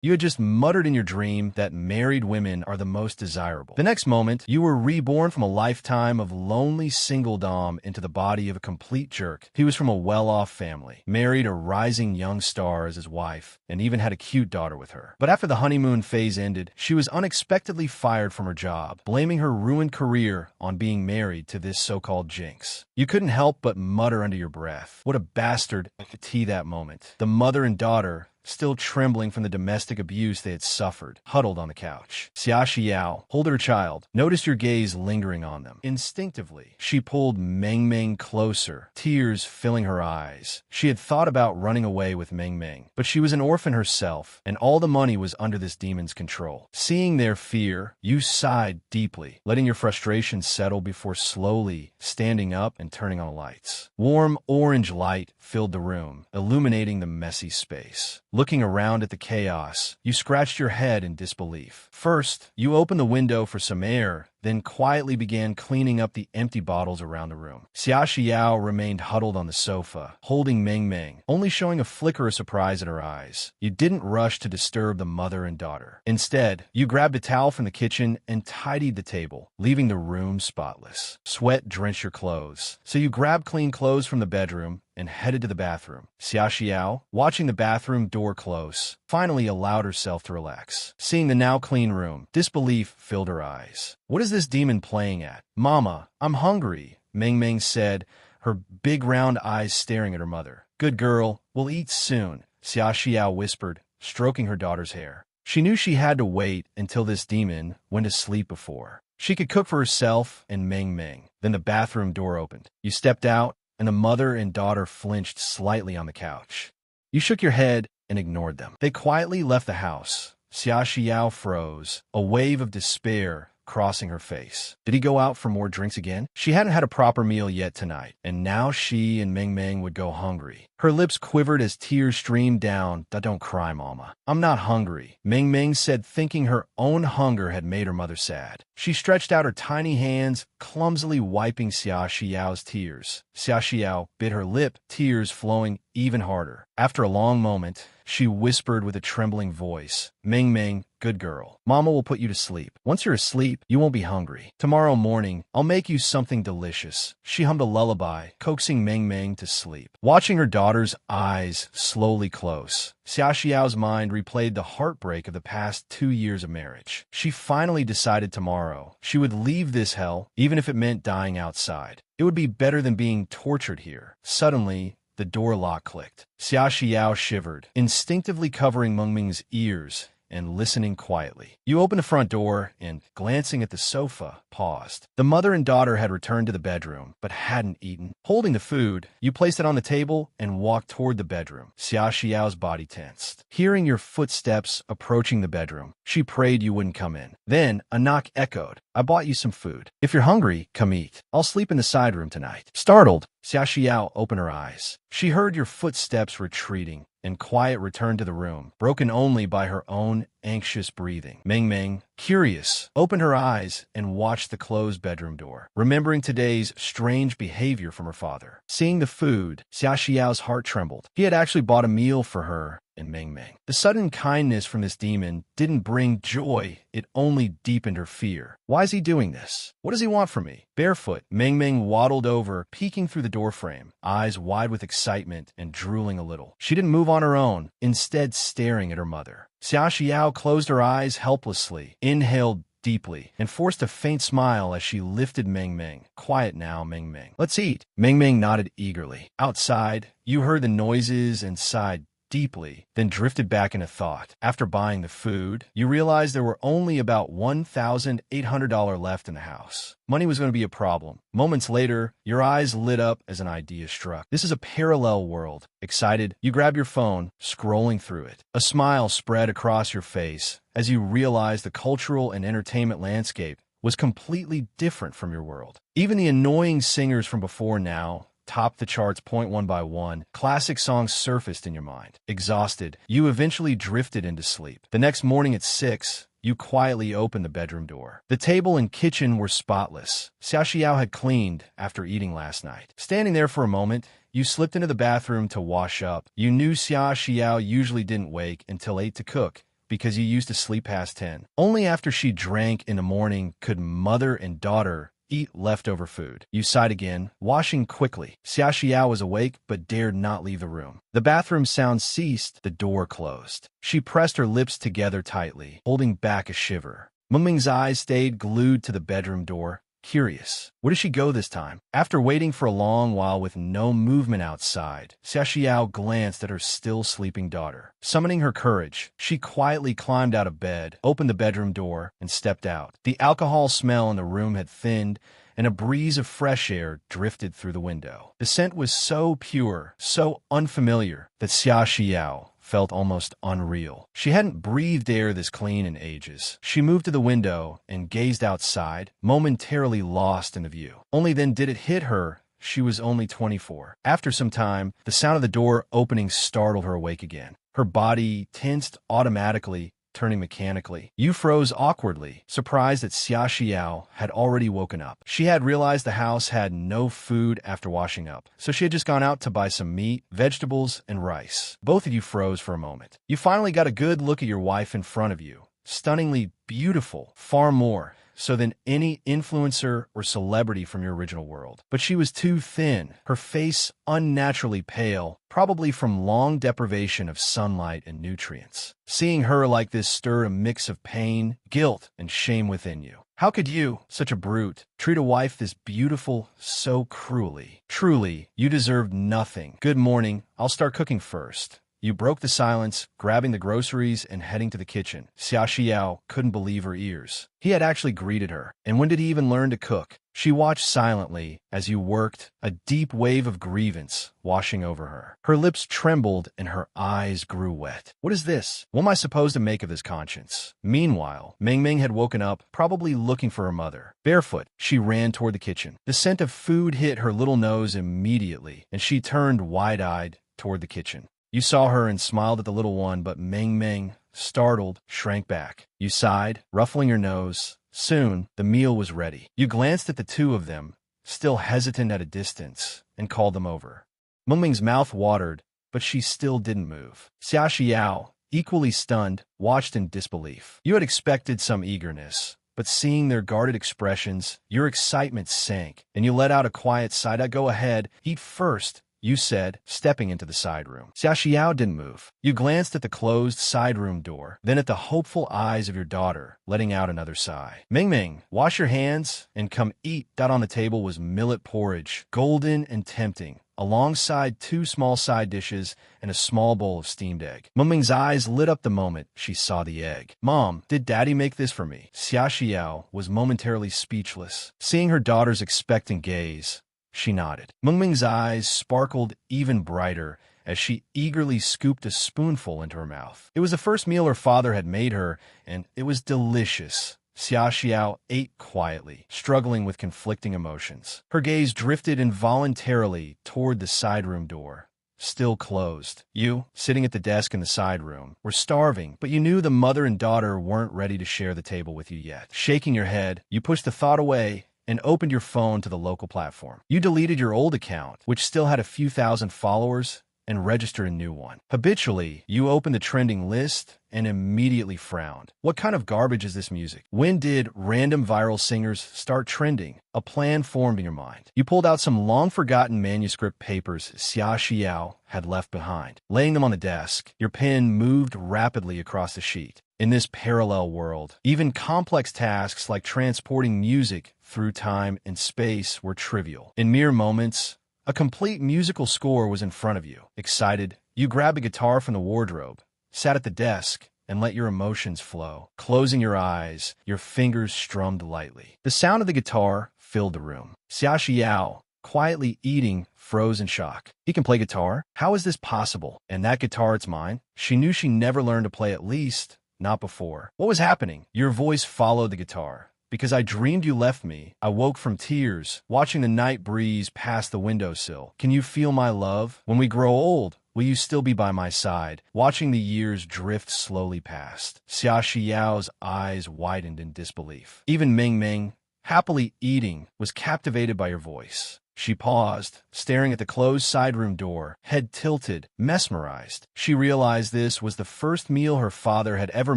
You had just muttered in your dream that married women are the most desirable. The next moment, you were reborn from a lifetime of lonely single dom into the body of a complete jerk. He was from a well-off family, married a rising young star as his wife, and even had a cute daughter with her. But after the honeymoon phase ended, she was unexpectedly fired from her job, blaming her ruined career on being married to this so-called jinx. You couldn't help but mutter under your breath, "What a bastard," at that moment. The mother and daughter, still trembling from the domestic abuse they had suffered, huddled on the couch. Xia Xiao, older child, noticed your gaze lingering on them. Instinctively, she pulled Meng Meng closer, tears filling her eyes. She had thought about running away with Meng Meng, but she was an orphan herself, and all the money was under this demon's control. Seeing their fear, you sighed deeply, letting your frustration settle before slowly standing up and turning on the lights. Warm orange light filled the room, illuminating the messy space. Looking around at the chaos, you scratched your head in disbelief. First, you opened the window for some air, then quietly began cleaning up the empty bottles around the room. Xia Xiao remained huddled on the sofa, holding Meng Meng, only showing a flicker of surprise in her eyes. You didn't rush to disturb the mother and daughter. Instead, you grabbed a towel from the kitchen and tidied the table, leaving the room spotless. Sweat drenched your clothes, so you grabbed clean clothes from the bedroom and headed to the bathroom. Xia Xiao, watching the bathroom door close, finally allowed herself to relax. Seeing the now clean room, disbelief filled her eyes. "What is this demon playing at?" "Mama, I'm hungry," Meng Meng said, her big round eyes staring at her mother. "Good girl, we'll eat soon," Xia Xiao whispered, stroking her daughter's hair. She knew she had to wait until this demon went to sleep before she could cook for herself and Meng Meng. Then the bathroom door opened. You stepped out, and the mother and daughter flinched slightly on the couch. You shook your head and ignored them. They quietly left the house. Xia Xiao froze, a wave of despair crossing her face. Did he go out for more drinks again? She hadn't had a proper meal yet tonight, and now she and Meng Meng would go hungry. Her lips quivered as tears streamed down. "Don't cry, Mama. I'm not hungry," Meng Meng said, thinking her own hunger had made her mother sad. She stretched out her tiny hands, clumsily wiping Xia Xiao's tears. Xia Xiao bit her lip, tears flowing even harder. After a long moment, she whispered with a trembling voice, "Meng Meng, good girl. Mama will put you to sleep. Once you're asleep, you won't be hungry. Tomorrow morning, I'll make you something delicious." She hummed a lullaby, coaxing Meng Meng to sleep. Watching her daughter's eyes slowly close, Xia Xiao's mind replayed the heartbreak of the past 2 years of marriage. She finally decided tomorrow she would leave this hell, even if it meant dying outside. It would be better than being tortured here. Suddenly, the door lock clicked. Xia Xiao shivered, instinctively covering Meng Meng's ears and listening quietly. You opened the front door and, glancing at the sofa, paused. The mother and daughter had returned to the bedroom, but hadn't eaten. Holding the food, you placed it on the table and walked toward the bedroom. Xia Xiao's body tensed. Hearing your footsteps approaching the bedroom, she prayed you wouldn't come in. Then, a knock echoed. "I bought you some food. If you're hungry, come eat. I'll sleep in the side room tonight." Startled, Xia Xiao opened her eyes. She heard your footsteps retreating, and quiet returned to the room, broken only by her own anxious breathing. Meng Meng, curious, opened her eyes and watched the closed bedroom door, remembering today's strange behavior from her father. Seeing the food, Xia Xiao's heart trembled. He had actually bought a meal for her and Meng Meng. The sudden kindness from this demon didn't bring joy, it only deepened her fear. Why is he doing this? What does he want from me? Barefoot, Meng Meng waddled over, peeking through the doorframe, eyes wide with excitement and drooling a little. She didn't move on her own, instead staring at her mother. Xia Xiao closed her eyes helplessly, inhaled deeply, and forced a faint smile as she lifted Meng Meng. "Quiet now, Meng Meng. Let's eat." Meng Meng nodded eagerly. Outside, you heard the noises and sighed deeply, then drifted back into thought. After buying the food, you realized there were only about $1,800 left in the house. Money was going to be a problem. Moments later, your eyes lit up as an idea struck. This is a parallel world. Excited, you grab your phone, scrolling through it. A smile spread across your face as you realized the cultural and entertainment landscape was completely different from your world. Even the annoying singers from before now topped the charts one by one. Classic songs surfaced in your mind. Exhausted, you eventually drifted into sleep. The next morning at 6, you quietly opened the bedroom door. The table and kitchen were spotless. Xia Xiao had cleaned after eating last night. Standing there for a moment, you slipped into the bathroom to wash up. You knew Xia Xiao usually didn't wake until 8 to cook, because you used to sleep past 10. Only after she drank in the morning could mother and daughter eat leftover food. You sighed again, washing quickly. Xia Xiao was awake but dared not leave the room. The bathroom sound ceased, the door closed. She pressed her lips together tightly, holding back a shiver. Mengming's eyes stayed glued to the bedroom door, curious. Where did she go this time? After waiting for a long while with no movement outside, Xia Xiao glanced at her still sleeping daughter. Summoning her courage, she quietly climbed out of bed, opened the bedroom door, and stepped out. The alcohol smell in the room had thinned, and a breeze of fresh air drifted through the window. The scent was so pure, so unfamiliar, that Xia Xiao felt almost unreal. She hadn't breathed air this clean in ages. She moved to the window and gazed outside, momentarily lost in the view. Only then did it hit her she was only 24. After some time, the sound of the door opening startled her awake again. Her body tensed automatically, turning mechanically. You froze awkwardly, surprised that Xia Xiao had already woken up. She had realized the house had no food after washing up, so she had just gone out to buy some meat, vegetables, and rice. Both of you froze for a moment. You finally got a good look at your wife in front of you. Stunningly beautiful, far more so than any influencer or celebrity from your original world. But she was too thin, her face unnaturally pale, probably from long deprivation of sunlight and nutrients. Seeing her like this stirred a mix of pain, guilt, and shame within you. How could you, such a brute, treat a wife this beautiful so cruelly? Truly, you deserved nothing. Good morning, I'll start cooking first. You broke the silence, grabbing the groceries and heading to the kitchen. Xia Xiao couldn't believe her ears. He had actually greeted her. And when did he even learn to cook? She watched silently as you worked, a deep wave of grievance washing over her. Her lips trembled and her eyes grew wet. What is this? What am I supposed to make of this conscience? Meanwhile, Mengming had woken up, probably looking for her mother. Barefoot, she ran toward the kitchen. The scent of food hit her little nose immediately, and she turned wide-eyed toward the kitchen. You saw her and smiled at the little one, but Mengming, startled, shrank back. You sighed, ruffling your nose. Soon, the meal was ready. You glanced at the two of them, still hesitant at a distance, and called them over. Mengming's mouth watered, but she still didn't move. Xia Xiao, equally stunned, watched in disbelief. You had expected some eagerness, but seeing their guarded expressions, your excitement sank, and you let out a quiet sigh. Go ahead, eat first, you said, stepping into the side room. Xia Xiao didn't move. You glanced at the closed side room door, then at the hopeful eyes of your daughter, letting out another sigh. Mengming, wash your hands and come eat. On the table was millet porridge, golden and tempting, alongside 2 small side dishes and a small bowl of steamed egg. Mengming's eyes lit up the moment she saw the egg. Mom, did Daddy make this for me? Xia Xiao was momentarily speechless. Seeing her daughter's expectant gaze, she nodded. Mengming's eyes sparkled even brighter as she eagerly scooped a spoonful into her mouth. It was the first meal her father had made her, and it was delicious. Xia Xiao ate quietly, struggling with conflicting emotions. Her gaze drifted involuntarily toward the side room door, still closed. You, sitting at the desk in the side room, were starving, but you knew the mother and daughter weren't ready to share the table with you yet. Shaking your head, you pushed the thought away and opened your phone to the local platform. You deleted your old account, which still had a few thousand followers, and registered a new one. Habitually, you opened the trending list and immediately frowned. What kind of garbage is this music? When did random viral singers start trending? A plan formed in your mind. You pulled out some long-forgotten manuscript papers Xia Xiao had left behind. Laying them on the desk, your pen moved rapidly across the sheet. In this parallel world, even complex tasks like transporting music through time and space were trivial. In mere moments, a complete musical score was in front of you. Excited, you grabbed a guitar from the wardrobe, sat at the desk, and let your emotions flow. Closing your eyes, your fingers strummed lightly. The sound of the guitar filled the room. Xia Xiao, quietly eating, froze in shock. He can play guitar? How is this possible? And that guitar, it's mine? She knew she never learned to play, at least not before. What was happening? Your voice followed the guitar. Because I dreamed you left me, I woke from tears, watching the night breeze pass the windowsill. Can you feel my love? When we grow old, will you still be by my side, watching the years drift slowly past? Xia Xiao's eyes widened in disbelief. Even Mengming, happily eating, was captivated by your voice. She paused, staring at the closed side room door, head tilted, mesmerized. She realized this was the first meal her father had ever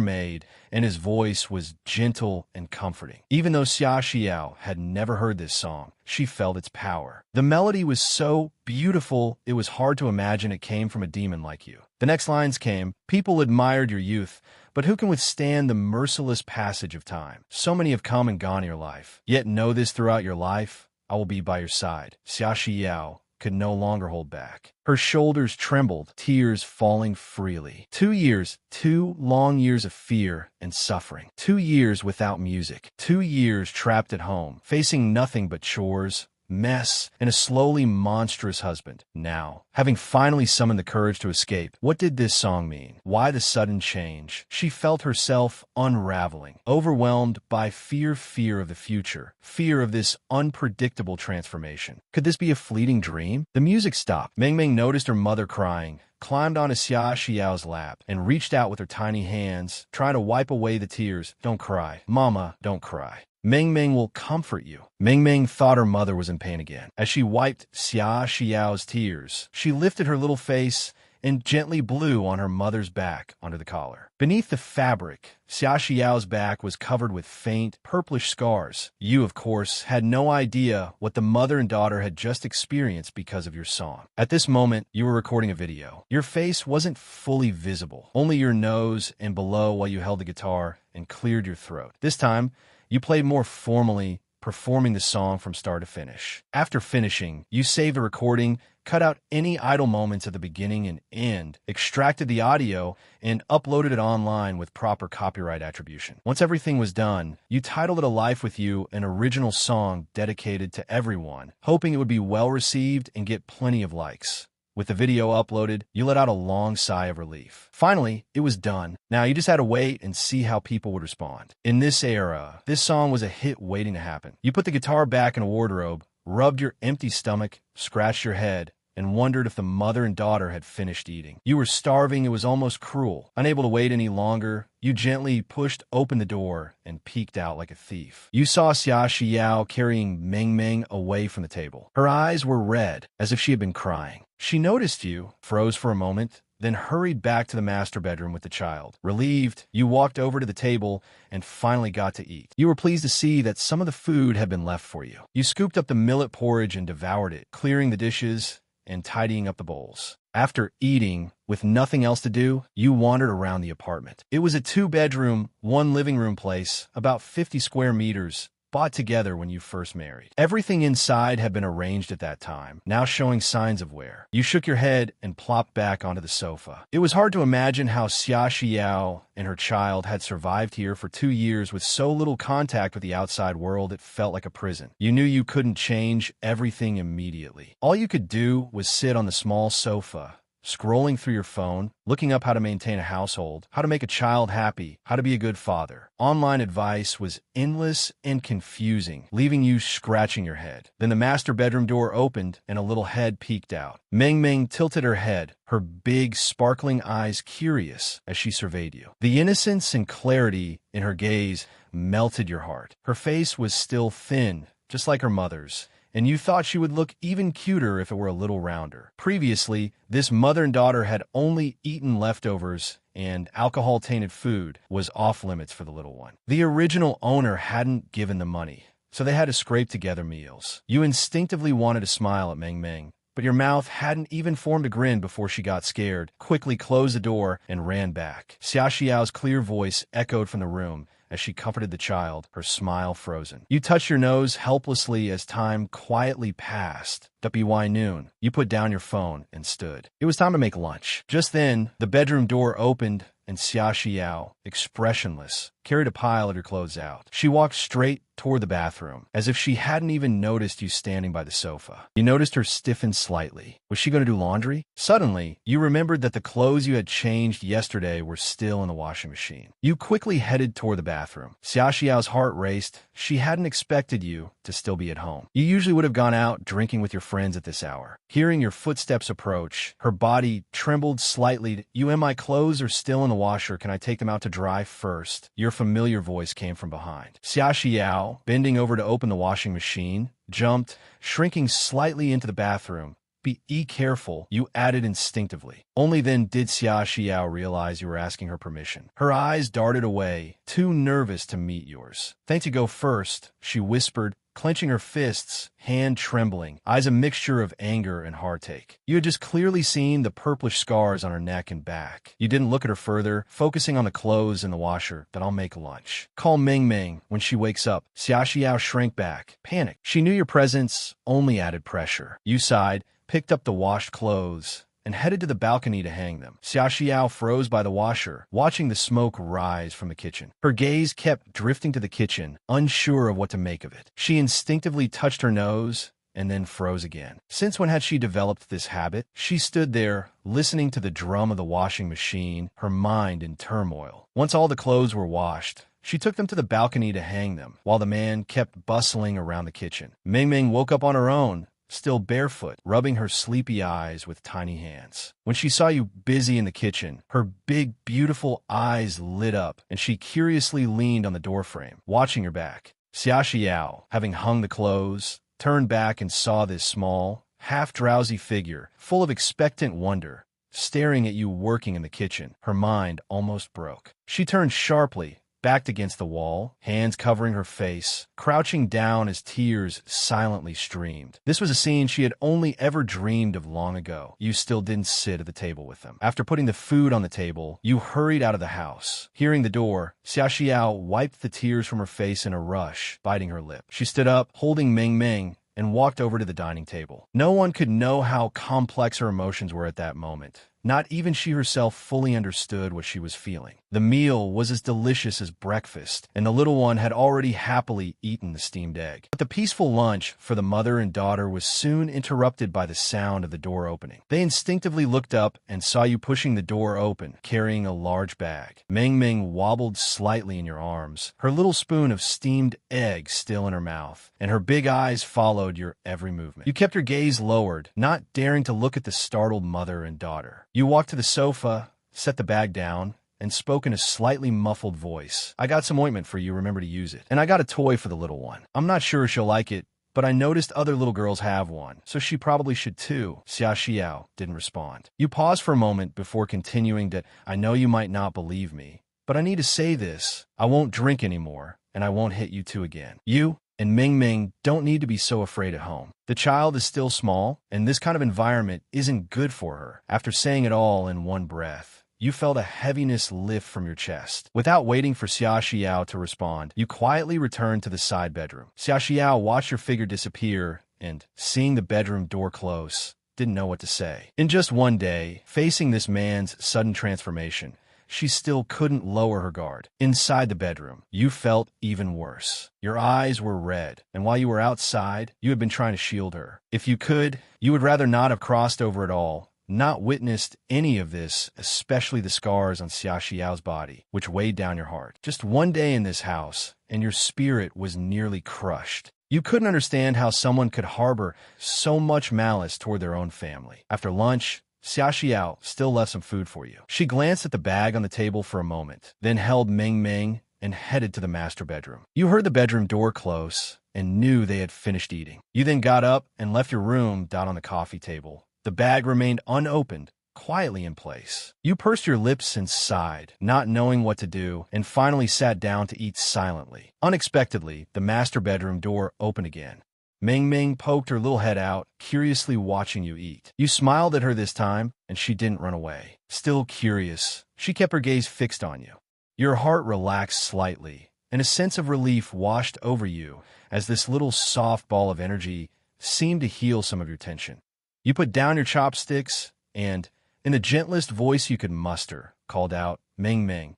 made, and his voice was gentle and comforting. Even though Xia Xiao had never heard this song, she felt its power. The melody was so beautiful, it was hard to imagine it came from a demon like you. The next lines came, "People admired your youth, but who can withstand the merciless passage of time? So many have come and gone in your life. Yet know this throughout your life, I will be by your side." Xia Xiao could no longer hold back. Her shoulders trembled, tears falling freely. 2 years, 2 long years of fear and suffering. 2 years without music. 2 years trapped at home, facing nothing but chores, mess, and a slowly monstrous husband. Now, having finally summoned the courage to escape, what did this song mean? Why the sudden change? She felt herself unraveling, overwhelmed by fear of the future, fear of this unpredictable transformation. Could this be a fleeting dream? The music stopped. Meng Meng noticed her mother crying, climbed onto Xia Xiao's lap, and reached out with her tiny hands, trying to wipe away the tears. "Don't cry. Mama, don't cry. Meng Meng will comfort you." Meng Meng thought her mother was in pain again. As she wiped Xia Xiao's tears, she lifted her little face and gently blew on her mother's back under the collar. Beneath the fabric, Xia Xiao's back was covered with faint, purplish scars. You, of course, had no idea what the mother and daughter had just experienced because of your song. At this moment, you were recording a video. Your face wasn't fully visible, only your nose and below while you held the guitar and cleared your throat. This time, you played more formally, performing the song from start to finish. After finishing, you saved the recording, cut out any idle moments at the beginning and end, extracted the audio, and uploaded it online with proper copyright attribution. Once everything was done, you titled it "A Life With You," an original song dedicated to everyone, hoping it would be well received and get plenty of likes. With the video uploaded, you let out a long sigh of relief. Finally, it was done. Now you just had to wait and see how people would respond. In this era, this song was a hit waiting to happen. You put the guitar back in a wardrobe, rubbed your empty stomach, scratched your head, and wondered if the mother and daughter had finished eating. You were starving, it was almost cruel. Unable to wait any longer, you gently pushed open the door and peeked out like a thief. You saw Xia Xiao carrying Meng Meng away from the table. Her eyes were red, as if she had been crying. She noticed you, froze for a moment, then hurried back to the master bedroom with the child. Relieved, you walked over to the table and finally got to eat. You were pleased to see that some of the food had been left for you. You scooped up the millet porridge and devoured it, clearing the dishes and tidying up the bowls. After eating, with nothing else to do, you wandered around the apartment. It was a 2-bedroom, 1 living room place, about 50 square meters, bought together when you first married. Everything inside had been arranged at that time, now showing signs of wear. You shook your head and plopped back onto the sofa. It was hard to imagine how Xia Xiao and her child had survived here for 2 years with so little contact with the outside world it felt like a prison. You knew you couldn't change everything immediately. All you could do was sit on the small sofa, scrolling through your phone, looking up how to maintain a household, how to make a child happy, how to be a good father. Online advice was endless and confusing, leaving you scratching your head. Then the master bedroom door opened and a little head peeked out. Meng Meng tilted her head, her big, sparkling eyes curious as she surveyed you. The innocence and clarity in her gaze melted your heart. Her face was still thin, just like her mother's, and you thought she would look even cuter if it were a little rounder. Previously, this mother and daughter had only eaten leftovers, and alcohol-tainted food was off-limits for the little one. The original owner hadn't given the money, so they had to scrape together meals. You instinctively wanted to smile at Meng Meng, but your mouth hadn't even formed a grin before she got scared, quickly closed the door, and ran back. Xia Xiao's clear voice echoed from the room as she comforted the child, her smile frozen. You touched your nose helplessly as time quietly passed. WY noon. You put down your phone and stood. It was time to make lunch. Just then, the bedroom door opened and Xia Xiao, expressionless, carried a pile of your clothes out. She walked straight toward the bathroom, as if she hadn't even noticed you standing by the sofa. You noticed her stiffen slightly. Was she going to do laundry? Suddenly, you remembered that the clothes you had changed yesterday were still in the washing machine. You quickly headed toward the bathroom. Xia Xiao's heart raced. She hadn't expected you to still be at home. You usually would have gone out drinking with your friends at this hour. Hearing your footsteps approach, her body trembled slightly. "You and my clothes are still in the washer. Can I take them out to dry first?" Your familiar voice came from behind. Xia Xiao, bending over to open the washing machine, jumped, shrinking slightly into the bathroom. Be careful, you added instinctively. Only then did Xia Xiao realize you were asking her permission. Her eyes darted away, too nervous to meet yours. Thanks, you go first, she whispered, clenching her fists, hand trembling, eyes a mixture of anger and heartache. You had just clearly seen the purplish scars on her neck and back. You didn't look at her further, focusing on the clothes in the washer. But I'll make lunch. Call Ming Ming when she wakes up. Xia Xiao shrank back, panicked. She knew your presence only added pressure. You sighed, picked up the washed clothes, and headed to the balcony to hang them. Xia Xiao froze by the washer, watching the smoke rise from the kitchen. Her gaze kept drifting to the kitchen, unsure of what to make of it. She instinctively touched her nose and then froze again. Since when had she developed this habit? She stood there, listening to the drum of the washing machine, her mind in turmoil. Once all the clothes were washed, she took them to the balcony to hang them, while the man kept bustling around the kitchen. Ming Ming woke up on her own, still barefoot, rubbing her sleepy eyes with tiny hands. When she saw you busy in the kitchen, her big, beautiful eyes lit up, and she curiously leaned on the doorframe, watching your back. Xia Xiao, having hung the clothes, turned back and saw this small, half-drowsy figure, full of expectant wonder, staring at you working in the kitchen. Her mind almost broke. She turned sharply, backed against the wall, hands covering her face, crouching down as tears silently streamed. This was a scene she had only ever dreamed of long ago. You still didn't sit at the table with them. After putting the food on the table, you hurried out of the house. Hearing the door, Xia Xiao wiped the tears from her face in a rush, biting her lip. She stood up, holding Ming Ming, and walked over to the dining table. No one could know how complex her emotions were at that moment. Not even she herself fully understood what she was feeling. The meal was as delicious as breakfast, and the little one had already happily eaten the steamed egg. But the peaceful lunch for the mother and daughter was soon interrupted by the sound of the door opening. They instinctively looked up and saw you pushing the door open, carrying a large bag. Ming Ming wobbled slightly in your arms, her little spoon of steamed egg still in her mouth, and her big eyes followed your every movement. You kept your gaze lowered, not daring to look at the startled mother and daughter. You walked to the sofa, set the bag down, and spoke in a slightly muffled voice. I got some ointment for you, remember to use it. And I got a toy for the little one. I'm not sure she'll like it, but I noticed other little girls have one, so she probably should too. Xia Xiao didn't respond. You paused for a moment before continuing to, I know you might not believe me, but I need to say this. I won't drink anymore, and I won't hit you two again. You and Ming Ming don't need to be so afraid at home. The child is still small, and this kind of environment isn't good for her. After saying it all in one breath, you felt a heaviness lift from your chest. Without waiting for Xia Xiao to respond, you quietly returned to the side bedroom. Xia Xiao watched your figure disappear, and, seeing the bedroom door close, didn't know what to say. In just one day, facing this man's sudden transformation, she still couldn't lower her guard. Inside the bedroom, you felt even worse. Your eyes were red, and while you were outside, you had been trying to shield her. If you could, you would rather not have crossed over at all, not witnessed any of this, especially the scars on Xia Xiao's body, which weighed down your heart. Just one day in this house, and your spirit was nearly crushed. You couldn't understand how someone could harbor so much malice toward their own family. After lunch, Xia Xiao still left some food for you. She glanced at the bag on the table for a moment, then held Ming Ming and headed to the master bedroom. You heard the bedroom door close and knew they had finished eating. You then got up and left your room down on the coffee table. The bag remained unopened, quietly in place. You pursed your lips and sighed, not knowing what to do, and finally sat down to eat silently. Unexpectedly, the master bedroom door opened again. Ming Ming poked her little head out, curiously watching you eat. You smiled at her this time, and she didn't run away. Still curious, she kept her gaze fixed on you. Your heart relaxed slightly, and a sense of relief washed over you as this little soft ball of energy seemed to heal some of your tension. You put down your chopsticks and, in the gentlest voice you could muster, called out, Ming Ming.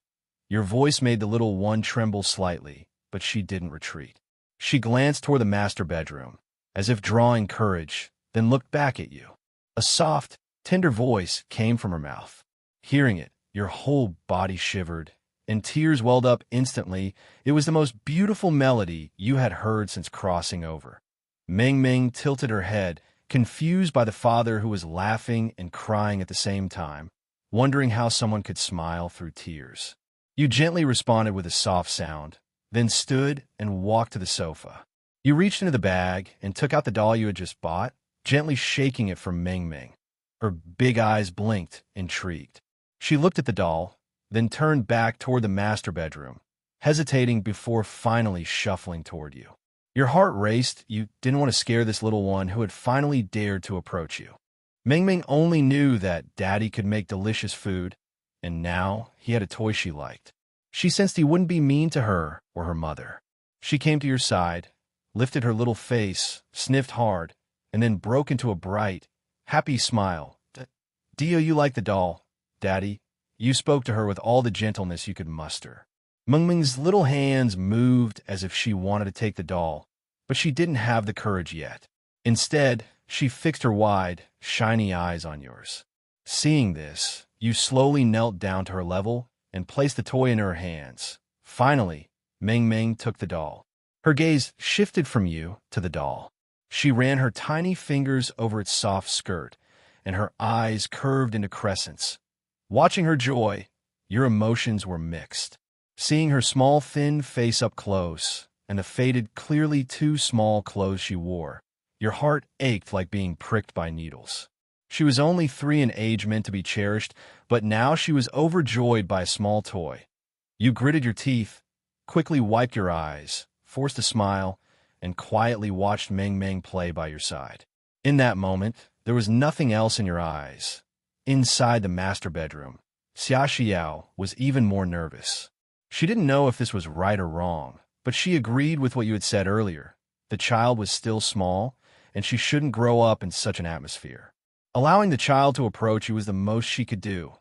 Your voice made the little one tremble slightly, but she didn't retreat. She glanced toward the master bedroom, as if drawing courage, then looked back at you. A soft, tender voice came from her mouth. Hearing it, your whole body shivered, and tears welled up instantly. It was the most beautiful melody you had heard since crossing over. Ming Ming tilted her head, confused by the father who was laughing and crying at the same time, wondering how someone could smile through tears. You gently responded with a soft sound, then stood and walked to the sofa. You reached into the bag and took out the doll you had just bought, gently shaking it for Ming Ming. Her big eyes blinked, intrigued. She looked at the doll, then turned back toward the master bedroom, hesitating before finally shuffling toward you. Your heart raced. You didn't want to scare this little one who had finally dared to approach you. Ming Ming only knew that Daddy could make delicious food, and now he had a toy she liked. She sensed he wouldn't be mean to her or her mother. She came to your side, lifted her little face, sniffed hard, and then broke into a bright, happy smile. Do you like the doll, Daddy? You spoke to her with all the gentleness you could muster. Ming Ming's little hands moved as if she wanted to take the doll, but she didn't have the courage yet. Instead, she fixed her wide, shiny eyes on yours. Seeing this, you slowly knelt down to her level and placed the toy in her hands. Finally, Ming Ming took the doll. Her gaze shifted from you to the doll. She ran her tiny fingers over its soft skirt, and her eyes curved into crescents. Watching her joy, your emotions were mixed. Seeing her small, thin face up close, and the faded, clearly too small clothes she wore, your heart ached like being pricked by needles. She was only 3 in age, meant to be cherished, but now she was overjoyed by a small toy. You gritted your teeth, quickly wiped your eyes, forced a smile, and quietly watched Ming Ming play by your side. In that moment, there was nothing else in your eyes. Inside the master bedroom, Xia Xiao was even more nervous. She didn't know if this was right or wrong, but she agreed with what you had said earlier. The child was still small, and she shouldn't grow up in such an atmosphere. Allowing the child to approach you was the most she could do.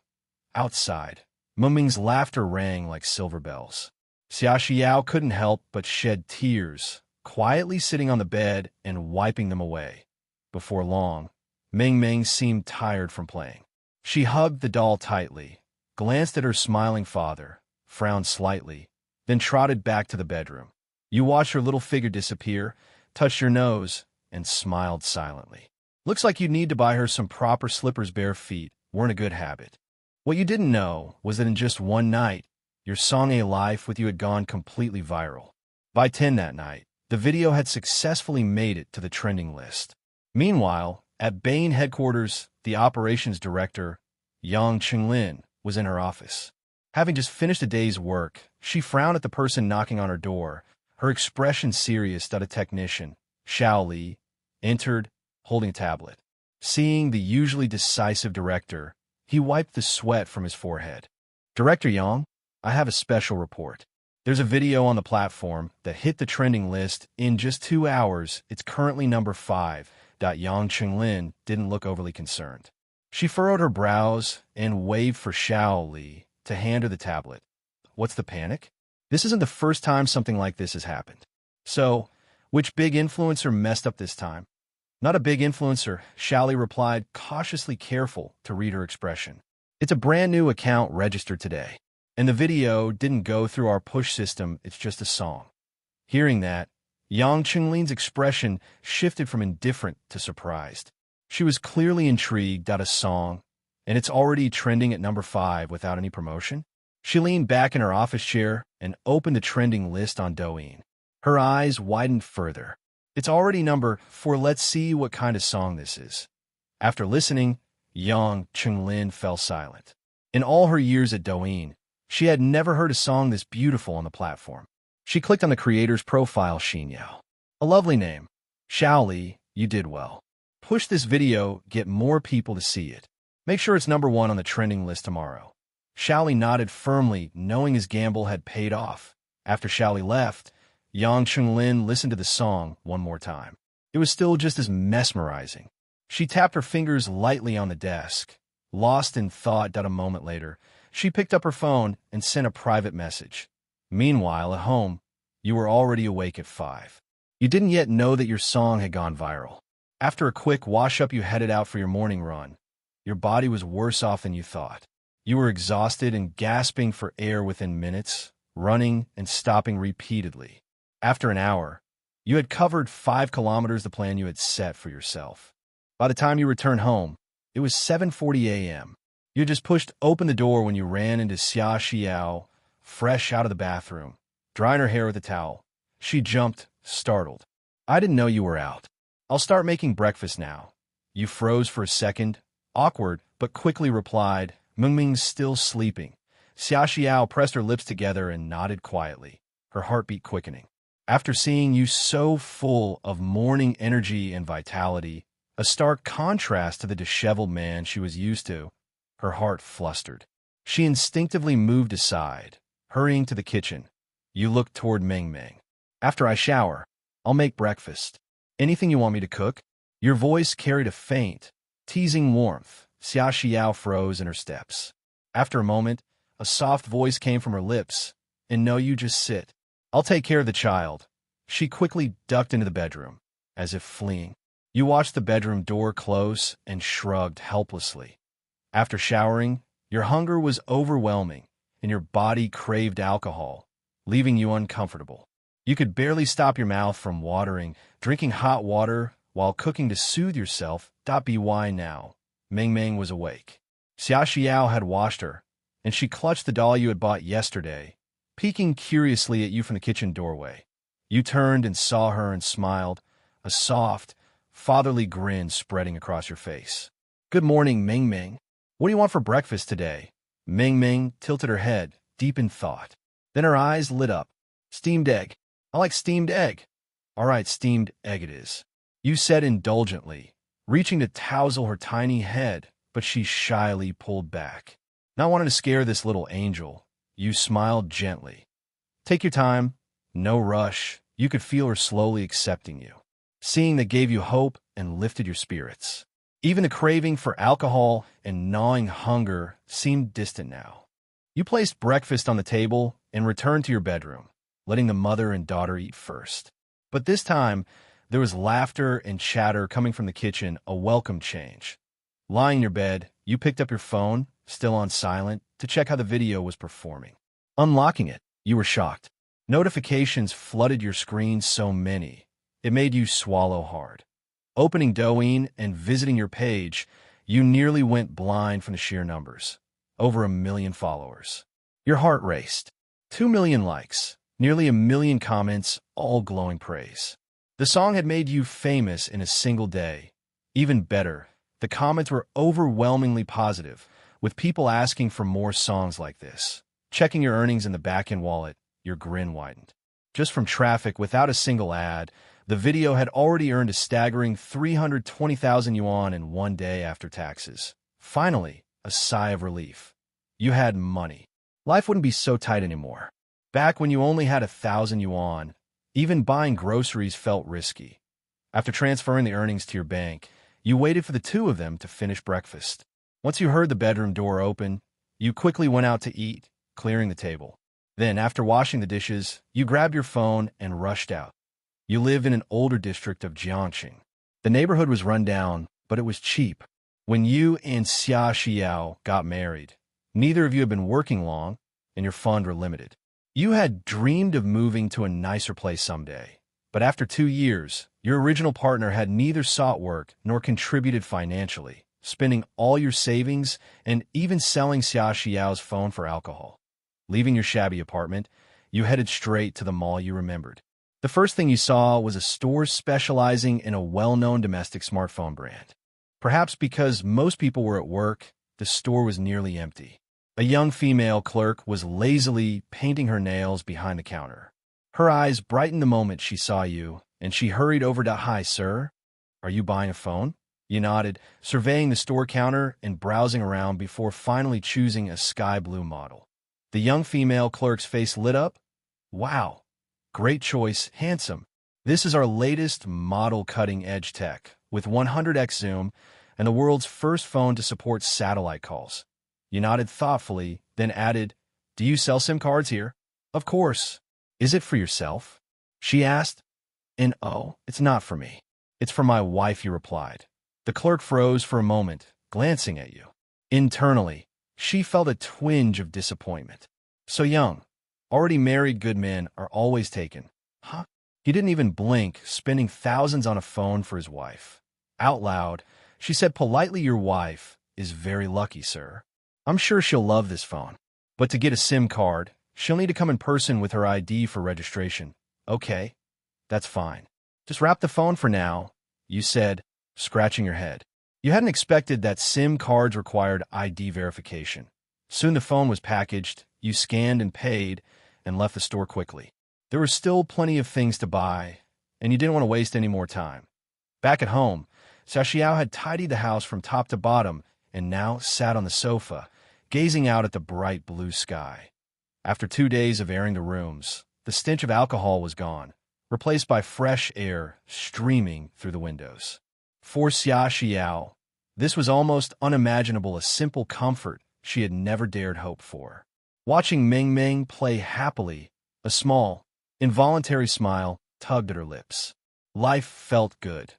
Outside, Ming Ming's laughter rang like silver bells. Xia Xiao couldn't help but shed tears, quietly sitting on the bed and wiping them away. Before long, Ming Ming seemed tired from playing. She hugged the doll tightly, glanced at her smiling father, frowned slightly, then trotted back to the bedroom. You watched her little figure disappear, touched your nose, and smiled silently. Looks like you'd need to buy her some proper slippers. Bare feet weren't a good habit. What you didn't know was that in just one night, your song A Life with You had gone completely viral. By 10 that night, the video had successfully made it to the trending list. Meanwhile, at Bain headquarters, the operations director, Yang Qinglin, was in her office. Having just finished a day's work, she frowned at the person knocking on her door, her expression serious. A technician, Xiao Li, entered, holding a tablet. Seeing the usually decisive director, he wiped the sweat from his forehead. Director Yang, I have a special report. There's a video on the platform that hit the trending list in just 2 hours. It's currently number 5. Yang Qinglin didn't look overly concerned. She furrowed her brows and waved for Xiao Li to hand her the tablet. What's the panic? This isn't the first time something like this has happened. So, which big influencer messed up this time? Not a big influencer, Xiao Li replied, cautiously careful to read her expression. It's a brand new account registered today, and the video didn't go through our push system. It's just a song. Hearing that, Yang Qinglin's expression shifted from indifferent to surprised. She was clearly intrigued. A song, and it's already trending at number 5 without any promotion? She leaned back in her office chair and opened the trending list on Douyin. Her eyes widened further. It's already number 4. Let's see what kind of song this is. After listening, Yang Qinglin fell silent. In all her years at Douyin, she had never heard a song this beautiful on the platform. She clicked on the creator's profile, Xinyao. A lovely name. Xiao Li, you did well. Push this video, get more people to see it. Make sure it's number 1 on the trending list tomorrow. Xiao Li nodded firmly, knowing his gamble had paid off. After Xiao Li left, Yang Qinglin listened to the song one more time. It was still just as mesmerizing. She tapped her fingers lightly on the desk. Lost in thought. A moment later, she picked up her phone and sent a private message. Meanwhile, at home, you were already awake at 5. You didn't yet know that your song had gone viral. After a quick wash-up, you headed out for your morning run. Your body was worse off than you thought. You were exhausted and gasping for air within minutes, running and stopping repeatedly. After an hour, you had covered 5 kilometers, the plan you had set for yourself. By the time you returned home, it was 7:40 a.m. You had just pushed open the door when you ran into Xia Xiao, fresh out of the bathroom, drying her hair with a towel. She jumped, startled. I didn't know you were out. I'll start making breakfast now. You froze for a second, awkward, but quickly replied, Mingming's still sleeping. Xiaoxiao pressed her lips together and nodded quietly, her heartbeat quickening. After seeing you so full of morning energy and vitality, a stark contrast to the disheveled man she was used to, her heart flustered. She instinctively moved aside, hurrying to the kitchen. You looked toward Mingming. After I shower, I'll make breakfast. Anything you want me to cook? Your voice carried a faint, teasing warmth. Xiaoxiao froze in her steps. After a moment, a soft voice came from her lips. And no, you just sit. I'll take care of the child. She quickly ducked into the bedroom, as if fleeing. You watched the bedroom door close and shrugged helplessly. After showering, your hunger was overwhelming, and your body craved alcohol, leaving you uncomfortable. You could barely stop your mouth from watering, drinking hot water while cooking to soothe yourself. By now, Mingming was awake. Xiaoxiao had washed her, and she clutched the doll you had bought yesterday, peeking curiously at you from the kitchen doorway. You turned and saw her and smiled, a soft, fatherly grin spreading across your face. Good morning, Mingming. What do you want for breakfast today? Mingming tilted her head, deep in thought. Then her eyes lit up. Steamed egg. I like steamed egg. All right, steamed egg it is. You said indulgently, reaching to tousle her tiny head, but she shyly pulled back. Not wanting to scare this little angel, you smiled gently. Take your time. No rush. You could feel her slowly accepting you. Seeing that gave you hope and lifted your spirits. Even the craving for alcohol and gnawing hunger seemed distant now. You placed breakfast on the table and returned to your bedroom, letting the mother and daughter eat first. But this time, there was laughter and chatter coming from the kitchen, a welcome change. Lying in your bed, you picked up your phone, still on silent, to check how the video was performing. Unlocking it, you were shocked. Notifications flooded your screen, so many, it made you swallow hard. Opening Douyin and visiting your page, you nearly went blind from the sheer numbers. Over 1 million followers. Your heart raced. 2 million likes, nearly 1 million comments, all glowing praise. The song had made you famous in a single day. Even better, the comments were overwhelmingly positive, with people asking for more songs like this. Checking your earnings in the back-end wallet, your grin widened. Just from traffic without a single ad, the video had already earned a staggering 320,000 yuan in one day after taxes. Finally, a sigh of relief. You had money. Life wouldn't be so tight anymore. Back when you only had 1,000 yuan, even buying groceries felt risky. After transferring the earnings to your bank, you waited for the two of them to finish breakfast. Once you heard the bedroom door open, you quickly went out to eat, clearing the table. Then, after washing the dishes, you grabbed your phone and rushed out. You live in an older district of Jiangxing. The neighborhood was run down, but it was cheap. When you and Xia Xiao got married, neither of you had been working long, and your funds were limited. You had dreamed of moving to a nicer place someday, but after 2 years, your original partner had neither sought work nor contributed financially, spending all your savings and even selling Xia Xiao's phone for alcohol. Leaving your shabby apartment, you headed straight to the mall you remembered. The first thing you saw was a store specializing in a well-known domestic smartphone brand. Perhaps because most people were at work, the store was nearly empty. A young female clerk was lazily painting her nails behind the counter. Her eyes brightened the moment she saw you, and she hurried over to, Hi, sir. Are you buying a phone? You nodded, surveying the store counter and browsing around before finally choosing a sky blue model. The young female clerk's face lit up. Wow. Great choice, handsome. This is our latest model cutting-edge tech, with 100x zoom and the world's first phone to support satellite calls. You nodded thoughtfully, then added, Do you sell SIM cards here? Of course. Is it for yourself? She asked. And oh, it's not for me. It's for my wife, you replied. The clerk froze for a moment, glancing at you. Internally, she felt a twinge of disappointment. So young. Already married good men are always taken. Huh? He didn't even blink, spending thousands on a phone for his wife. Out loud, she said politely, Your wife is very lucky, sir. I'm sure she'll love this phone. But to get a SIM card, she'll need to come in person with her ID for registration. Okay, that's fine. Just wrap the phone for now, you said, scratching your head. You hadn't expected that SIM cards required ID verification. Soon the phone was packaged, you scanned and paid, and left the store quickly. There were still plenty of things to buy, and you didn't want to waste any more time. Back at home, Xiaoxiao had tidied the house from top to bottom and now sat on the sofa, gazing out at the bright blue sky. After 2 days of airing the rooms, the stench of alcohol was gone, replaced by fresh air streaming through the windows. For Xiaoxiao, this was almost unimaginable, a simple comfort she had never dared hope for. Watching Meng Meng play happily, a small, involuntary smile tugged at her lips. Life felt good.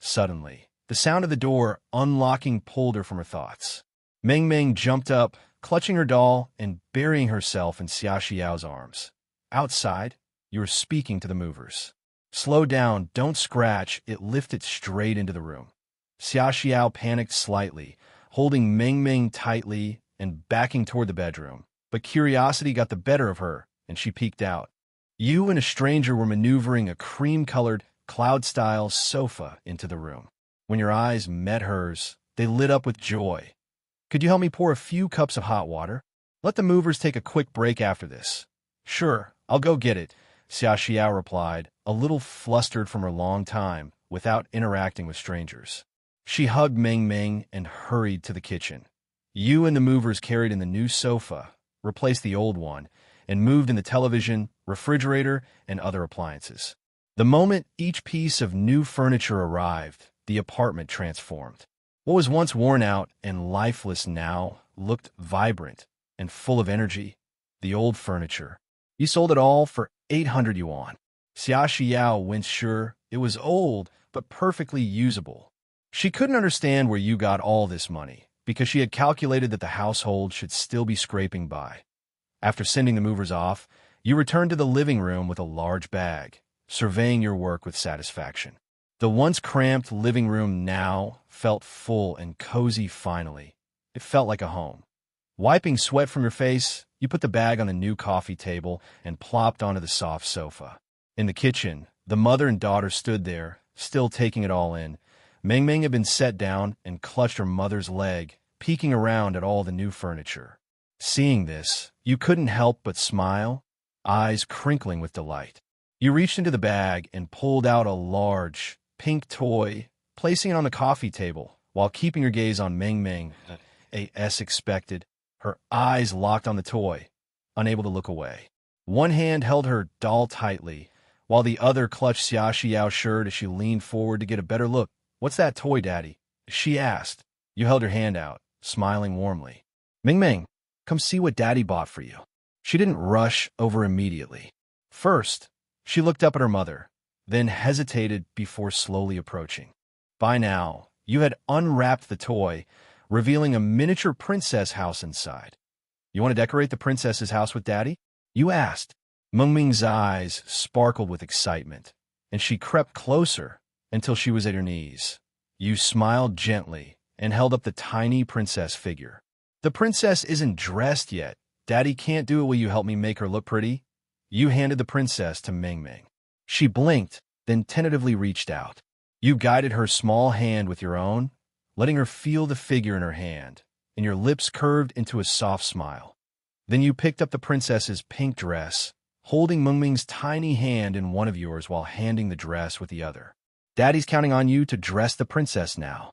Suddenly, the sound of the door unlocking pulled her from her thoughts. Meng Meng jumped up, clutching her doll and burying herself in Xiaoxiao's arms. Outside, you were speaking to the movers. Slow down, don't scratch, it lifted straight into the room. Xiaoxiao panicked slightly, holding Meng Meng tightly and backing toward the bedroom. But curiosity got the better of her, and she peeked out. You and a stranger were maneuvering a cream-colored, cloud-style sofa into the room. When your eyes met hers, they lit up with joy. Could you help me pour a few cups of hot water? Let the movers take a quick break after this. Sure, I'll go get it, Xiaoxiao replied, a little flustered from her long time without interacting with strangers. She hugged Meng Meng and hurried to the kitchen. You and the movers carried in the new sofa, replaced the old one, and moved in the television, refrigerator, and other appliances. The moment each piece of new furniture arrived, the apartment transformed. What was once worn out and lifeless now looked vibrant and full of energy. The old furniture. You sold it all for 800 yuan. Xiaoxiao winced, sure, it was old, but perfectly usable. She couldn't understand where you got all this money, because she had calculated that the household should still be scraping by. After sending the movers off, you returned to the living room with a large bag, surveying your work with satisfaction. The once cramped living room now felt full and cozy finally. It felt like a home. Wiping sweat from your face, you put the bag on the new coffee table and plopped onto the soft sofa. In the kitchen, the mother and daughter stood there, still taking it all in. Meng Meng had been set down and clutched her mother's leg, peeking around at all the new furniture. Seeing this, you couldn't help but smile, eyes crinkling with delight. You reached into the bag and pulled out a large, pink toy, placing it on the coffee table while keeping your gaze on Meng Meng, as expected, her eyes locked on the toy, unable to look away. One hand held her doll tightly, while the other clutched Xiaoxiao's shirt as she leaned forward to get a better look. "What's that toy, Daddy?" she asked. You held her hand out, smiling warmly. "Meng Meng, come see what Daddy bought for you." She didn't rush over immediately. First, she looked up at her mother, then hesitated before slowly approaching. By now, you had unwrapped the toy, revealing a miniature princess house inside. "You want to decorate the princess's house with Daddy?" you asked. Meng Meng's eyes sparkled with excitement, and she crept closer until she was at your knees. You smiled gently and held up the tiny princess figure. "The princess isn't dressed yet. Daddy can't do it. Will you help me make her look pretty?" You handed the princess to Meng Meng. She blinked, then tentatively reached out. You guided her small hand with your own, letting her feel the figure in her hand, and your lips curved into a soft smile. Then you picked up the princess's pink dress, holding Meng Meng's tiny hand in one of yours while handing the dress with the other. "Daddy's counting on you to dress the princess now."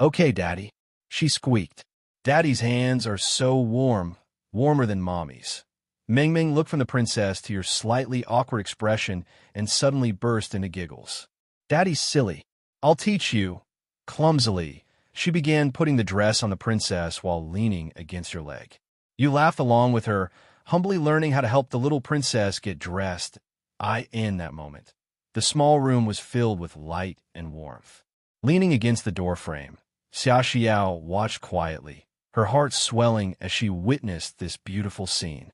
"Okay, Daddy," she squeaked. "Daddy's hands are so warm, warmer than Mommy's." Meng Meng looked from the princess to your slightly awkward expression and suddenly burst into giggles. "Daddy's silly. I'll teach you." Clumsily, she began putting the dress on the princess while leaning against your leg. You laughed along with her, humbly learning how to help the little princess get dressed. In that moment, the small room was filled with light and warmth. Leaning against the doorframe, Xiaoxiao watched quietly, her heart swelling as she witnessed this beautiful scene.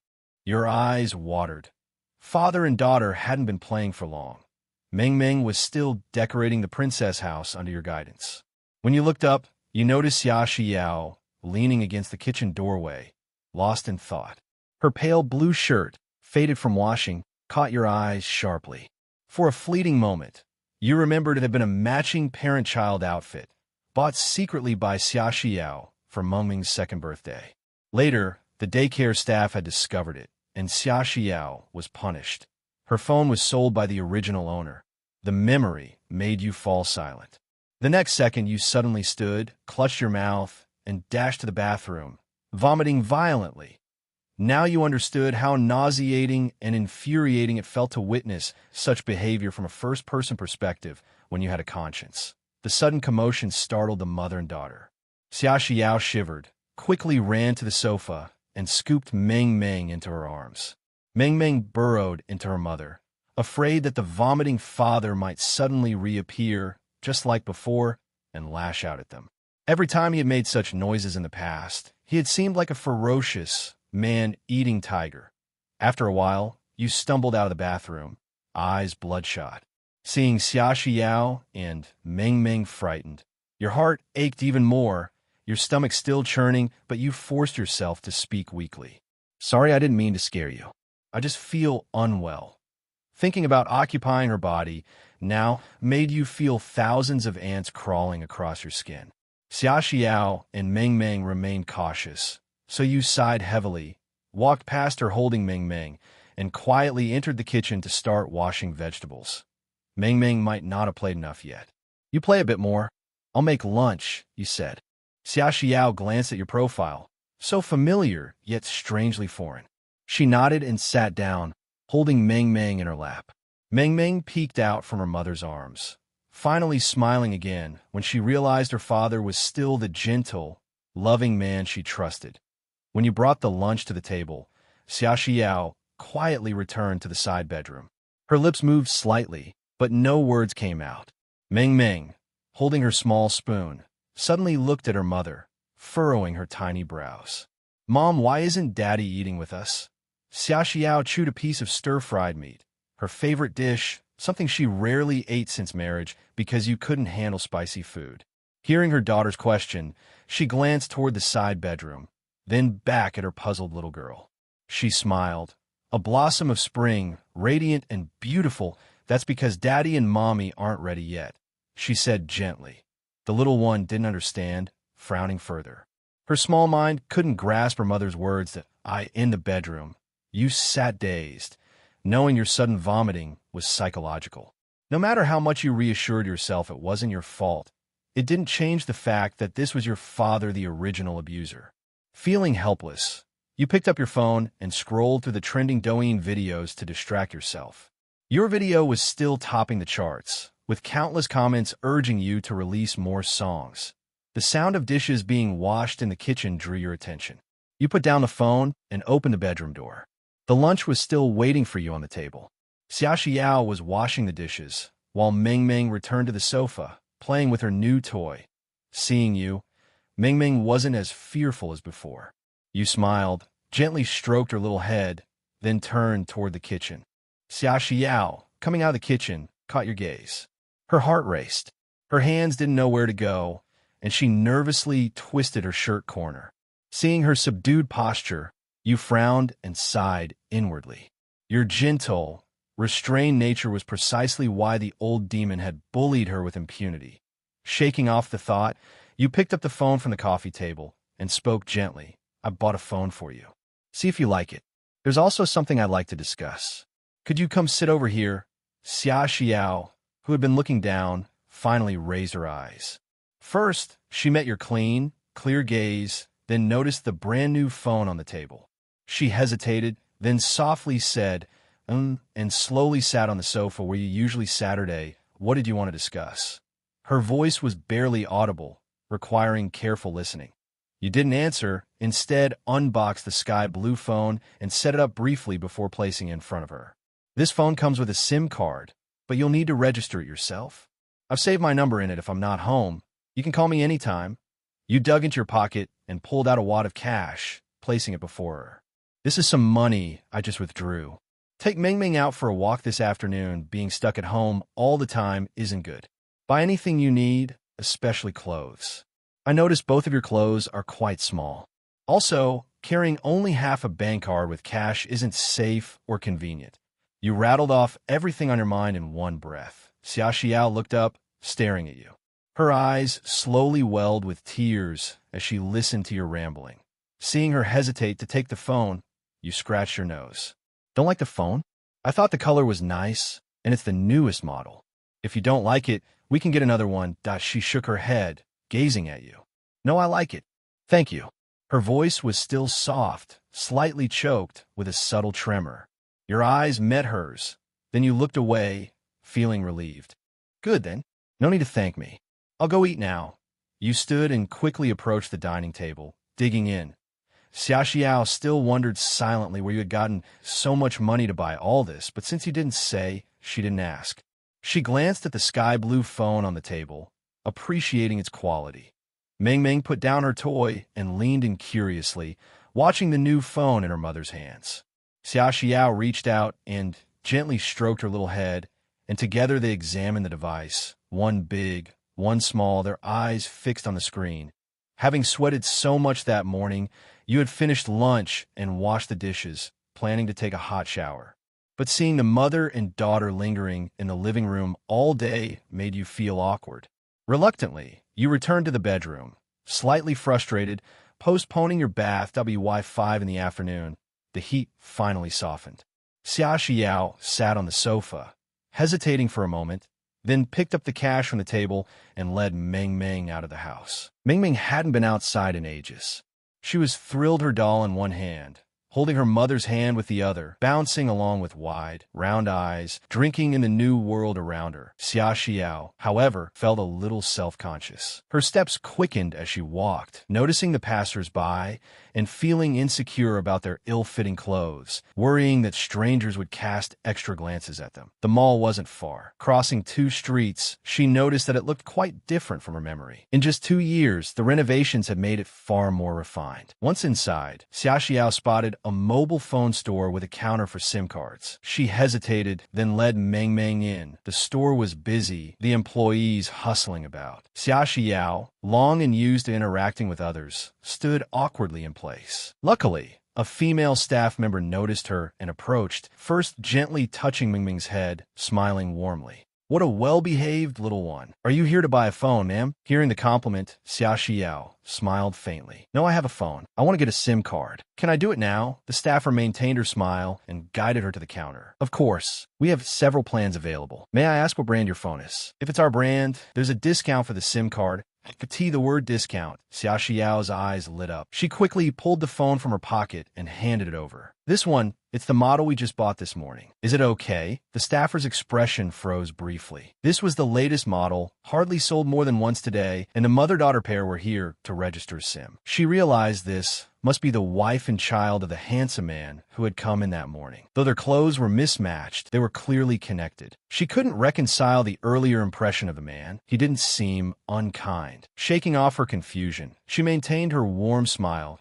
Your eyes watered. Father and daughter hadn't been playing for long. Meng Meng was still decorating the princess house under your guidance. When you looked up, you noticed Xiaoxiao leaning against the kitchen doorway, lost in thought. Her pale blue shirt, faded from washing, caught your eyes sharply. For a fleeting moment, You remembered it had been a matching parent-child outfit, bought secretly by Xia Xiao for Meng Ming's second birthday. Later, the daycare staff had discovered it, and Xia Xiao was punished. Her phone was sold by the original owner. The memory made you fall silent. The next second, you suddenly stood, clutched your mouth, and dashed to the bathroom, vomiting violently. Now you understood how nauseating and infuriating it felt to witness such behavior from a first-person perspective when you had a conscience. The sudden commotion startled the mother and daughter. Xia Xiao shivered, quickly ran to the sofa, and scooped Meng Meng into her arms. Meng Meng burrowed into her mother, afraid that the vomiting father might suddenly reappear, just like before, and lash out at them. Every time he had made such noises in the past, he had seemed like a ferocious, man-eating tiger. After a while, you stumbled out of the bathroom, eyes bloodshot. Seeing Xia Xiao and Meng Meng frightened, your heart ached even more, your stomach still churning, but you forced yourself to speak weakly. Sorry, I didn't mean to scare you. I just feel unwell. Thinking about occupying her body now made you feel thousands of ants crawling across your skin. Xia Xiao and Meng Meng remained cautious, so you sighed heavily, walked past her holding Meng Meng, and quietly entered the kitchen to start washing vegetables. Meng Meng might not have played enough yet. You play a bit more. I'll make lunch, you said. Xia Xiao glanced at your profile, so familiar yet strangely foreign. She nodded and sat down, holding Meng Meng in her lap. Meng Meng peeked out from her mother's arms, finally smiling again when she realized her father was still the gentle, loving man she trusted. When you brought the lunch to the table, Xia Xiao quietly returned to the side bedroom. Her lips moved slightly, but no words came out. Meng Meng, holding her small spoon, suddenly looked at her mother, furrowing her tiny brows. Mom, why isn't Daddy eating with us? Xia Xiao chewed a piece of stir-fried meat, her favorite dish, something she rarely ate since marriage because you couldn't handle spicy food. Hearing her daughter's question, she glanced toward the side bedroom, then back at her puzzled little girl. She smiled. A blossom of spring, radiant and beautiful. That's because Daddy and Mommy aren't ready yet, she said gently. The little one didn't understand, frowning further. Her small mind couldn't grasp her mother's words that in the bedroom. You sat dazed, knowing your sudden vomiting was psychological. No matter how much you reassured yourself it wasn't your fault, it didn't change the fact that this was your father, the original abuser. Feeling helpless, you picked up your phone and scrolled through the trending Douyin videos to distract yourself. Your video was still topping the charts, with countless comments urging you to release more songs. The sound of dishes being washed in the kitchen drew your attention. You put down the phone and opened the bedroom door. The lunch was still waiting for you on the table. Xia Xiao was washing the dishes, while Meng Meng returned to the sofa, playing with her new toy. Seeing you, Meng Meng wasn't as fearful as before. You smiled, gently stroked her little head, then turned toward the kitchen. Xia Xiao, coming out of the kitchen, caught your gaze. Her heart raced. Her hands didn't know where to go, and she nervously twisted her shirt corner. Seeing her subdued posture, you frowned and sighed inwardly. Your gentle, restrained nature was precisely why the old demon had bullied her with impunity. Shaking off the thought, you picked up the phone from the coffee table and spoke gently. I bought a phone for you. See if you like it. There's also something I'd like to discuss. Could you come sit over here? Xia Xiao, who had been looking down, finally raised her eyes. First, she met your clean, clear gaze, then noticed the brand-new phone on the table. She hesitated, then softly said, and slowly sat on the sofa where you usually Saturday. What did you want to discuss? Her voice was barely audible, requiring careful listening. You didn't answer, instead unboxed the sky blue phone and set it up briefly before placing it in front of her. This phone comes with a SIM card, but you'll need to register it yourself. I've saved my number in it if I'm not home. You can call me anytime. You dug into your pocket and pulled out a wad of cash, placing it before her. This is some money I just withdrew. Take Meng Meng out for a walk this afternoon. Being stuck at home all the time isn't good. Buy anything you need, especially clothes. I noticed both of your clothes are quite small. Also, carrying only half a bank card with cash isn't safe or convenient. You rattled off everything on your mind in one breath. Xia Xiao looked up, staring at you. Her eyes slowly welled with tears as she listened to your rambling. Seeing her hesitate to take the phone, you scratched your nose. Don't like the phone? I thought the color was nice, and it's the newest model. If you don't like it, we can get another one. She shook her head, gazing at you. No, I like it. Thank you. Her voice was still soft, slightly choked with a subtle tremor. Your eyes met hers. Then you looked away, feeling relieved. Good then. No need to thank me. I'll go eat now. You stood and quickly approached the dining table, digging in. Xia Xiao still wondered silently where you had gotten so much money to buy all this, but since you didn't say, she didn't ask. She glanced at the sky-blue phone on the table, appreciating its quality. Ming Ming put down her toy and leaned in curiously, watching the new phone in her mother's hands. Xia Xiao reached out and gently stroked her little head, and together they examined the device, one big, one small, their eyes fixed on the screen. Having sweated so much that morning, you had finished lunch and washed the dishes, planning to take a hot shower. But seeing the mother and daughter lingering in the living room all day made you feel awkward. Reluctantly, you returned to the bedroom, slightly frustrated, postponing your bath WY5 in the afternoon. The heat finally softened. Xia Xiao sat on the sofa, hesitating for a moment, then picked up the cash from the table and led Ming Ming out of the house. Ming Ming hadn't been outside in ages. She was thrilled, her doll in one hand, holding her mother's hand with the other, bouncing along with wide, round eyes, drinking in the new world around her. Xia Xiao, however, felt a little self-conscious. Her steps quickened as she walked, noticing the passers-by and feeling insecure about their ill-fitting clothes, worrying that strangers would cast extra glances at them. The mall wasn't far. Crossing 2 streets, she noticed that it looked quite different from her memory. In just 2 years, the renovations had made it far more refined. Once inside, Xia Xiao spotted a mobile phone store with a counter for SIM cards. She hesitated, then led Meng Meng in. The store was busy, the employees hustling about. Xia Xiao, long and used to interacting with others, stood awkwardly in place. Luckily, a female staff member noticed her and approached, first gently touching Ming Ming's head, smiling warmly. What a well-behaved little one. Are you here to buy a phone, ma'am? Hearing the compliment, Xia Xiao smiled faintly. No, I have a phone. I want to get a SIM card. Can I do it now? The staffer maintained her smile and guided her to the counter. Of course. We have several plans available. May I ask what brand your phone is? If it's our brand, there's a discount for the SIM card. The word discount. Xia Xiao's eyes lit up. She quickly pulled the phone from her pocket and handed it over. This one, it's the model we just bought this morning. Is it okay? The staffer's expression froze briefly. This was the latest model, hardly sold more than once today, and the mother-daughter pair were here to register SIM. She realized this must be the wife and child of the handsome man who had come in that morning. Though their clothes were mismatched, they were clearly connected. She couldn't reconcile the earlier impression of the man. He didn't seem unkind. Shaking off her confusion, she maintained her warm smile.